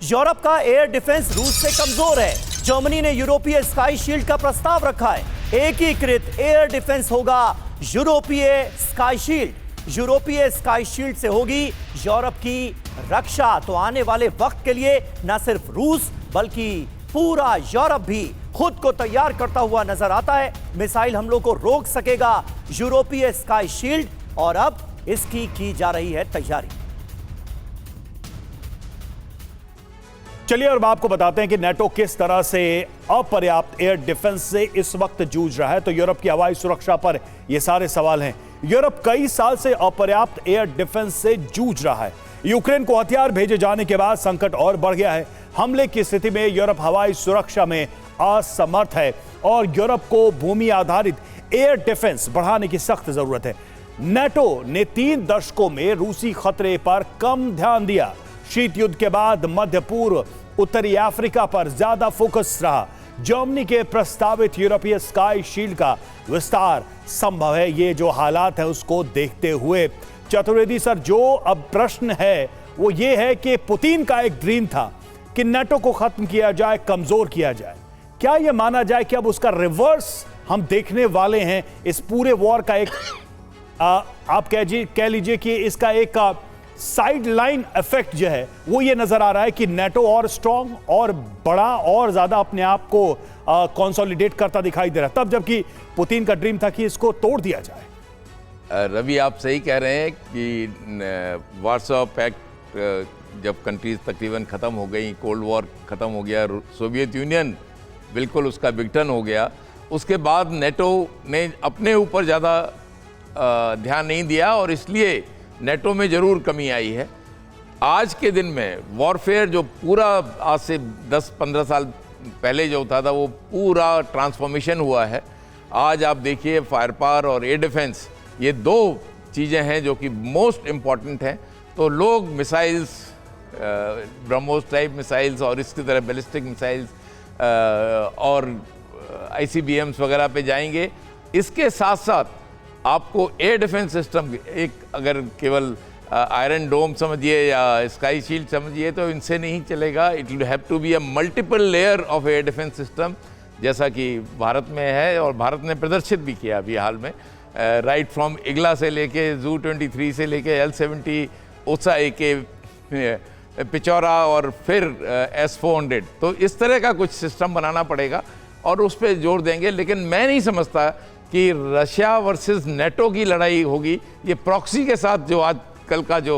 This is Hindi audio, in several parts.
यूरोप का एयर डिफेंस रूस से कमजोर है। जर्मनी ने यूरोपीय स्काई शील्ड का प्रस्ताव रखा है। एकीकृत एयर डिफेंस होगा यूरोपीय स्काई शील्ड। यूरोपीय स्काई शील्ड से होगी यूरोप की रक्षा। तो आने वाले वक्त के लिए न सिर्फ रूस बल्कि पूरा यूरोप भी खुद को तैयार करता हुआ नजर आता है। मिसाइल हमलों को रोक सकेगा यूरोपीय स्काई शील्ड और अब इसकी की जा रही है तैयारी। चलिए और आपको बताते हैं कि नेटो किस तरह से अपर्याप्त एयर डिफेंस से इस वक्त जूझ रहा है। तो यूरोप की हवाई सुरक्षा पर यह सारे सवाल हैं। यूरोप कई साल से अपर्याप्त एयर डिफेंस से जूझ रहा है। यूक्रेन को हथियार भेजे जाने के बाद संकट और बढ़ गया है। हमले की स्थिति में यूरोप हवाई सुरक्षा में असमर्थ है और यूरोप को भूमि आधारित एयर डिफेंस बढ़ाने की सख्त जरूरत है। नेटो ने 3 दशकों में रूसी खतरे पर कम ध्यान दिया। शीत युद्ध के बाद मध्य पूर्व, उत्तरी अफ्रीका पर ज्यादा फोकस रहा। जर्मनी के प्रस्तावित यूरोपीय स्काई शील्ड का विस्तार संभव है। ये जो हालात है उसको देखते हुए चतुर्वेदी सर, जो अब प्रश्न है वो ये है कि पुतिन का एक ड्रीम था कि नेटो को खत्म किया जाए, कमजोर किया जाए। क्या यह माना जाए कि अब उसका रिवर्स हम देखने वाले हैं? इस पूरे वॉर का एक आप कह लीजिए कि इसका एक साइड लाइन इफेक्ट जो है वो ये नजर आ रहा है कि नेटो और स्ट्रांग और बड़ा और ज्यादा अपने आप को कंसोलिडेट करता दिखाई दे रहा है, तब जबकि पुतिन का ड्रीम था कि इसको तोड़ दिया जाए। रवि, आप सही कह रहे हैं कि वार्सो पैक्ट जब कंट्रीज तकरीबन ख़त्म हो गई, कोल्ड वॉर ख़त्म हो गया, सोवियत यूनियन बिल्कुल उसका विघटन हो गया, उसके बाद नेटो ने अपने ऊपर ज़्यादा ध्यान नहीं दिया और इसलिए नेटो में ज़रूर कमी आई है। आज के दिन में वॉरफेयर जो पूरा आज से 10-15 साल पहले जो होता था वो पूरा ट्रांसफॉर्मेशन हुआ है। आज आप देखिए फायर पावर और एयर डिफेंस, ये 2 चीज़ें हैं जो कि मोस्ट इम्पॉर्टेंट हैं। तो लोग मिसाइल्स, ब्रह्मोस टाइप मिसाइल्स और इसकी तरह बैलिस्टिक मिसाइल्स और ICBMs वगैरह पे जाएंगे। इसके साथ साथ आपको एयर डिफेंस सिस्टम, एक अगर केवल आयरन डोम समझिए या स्काई शील्ड समझिए तो इनसे नहीं चलेगा। It will have to be a multiple layer of air defence system, जैसा कि भारत में है और भारत ने प्रदर्शित भी किया अभी हाल में। राइट फ्रॉम इगला से लेके ZU-23 से लेके L-70, ओसा AK, पिचौरा और फिर S-400। तो इस तरह का कुछ सिस्टम बनाना पड़ेगा और उस पर जोर देंगे। लेकिन मैं नहीं समझता कि रशिया वर्सेस नेटो की लड़ाई होगी। ये प्रॉक्सी के साथ जो आजकल का जो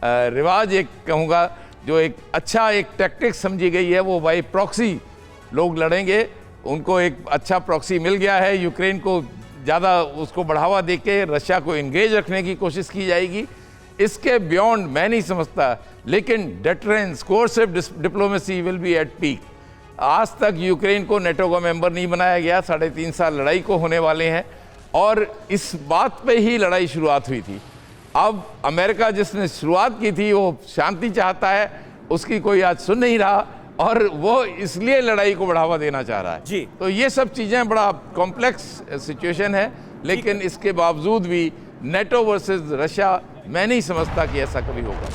रिवाज, एक कहूँगा जो एक अच्छा एक टैक्टिक्स समझी गई है, वो भाई प्रॉक्सी लोग लड़ेंगे। उनको एक अच्छा प्रॉक्सी मिल गया है। यूक्रेन को ज़्यादा उसको बढ़ावा दे के रशिया को इंगेज रखने की कोशिश की जाएगी। इसके बियॉन्ड मैं नहीं समझता। लेकिन deterrence, coercive diplomacy will be at peak. आज तक यूक्रेन को नेटो का मेंबर नहीं बनाया गया। 3.5 साल लड़ाई को होने वाले हैं और इस बात पे ही लड़ाई शुरुआत हुई थी। अब अमेरिका जिसने शुरुआत की थी वो शांति चाहता है, उसकी कोई आज सुन नहीं रहा और वो इसलिए लड़ाई को बढ़ावा देना चाह रहा है जी। तो ये सब चीज़ें बड़ा कॉम्प्लेक्स सिचुएशन है। लेकिन इसके बावजूद भी नेटो वर्सेस रशिया, मैं नहीं समझता कि ऐसा कभी होगा।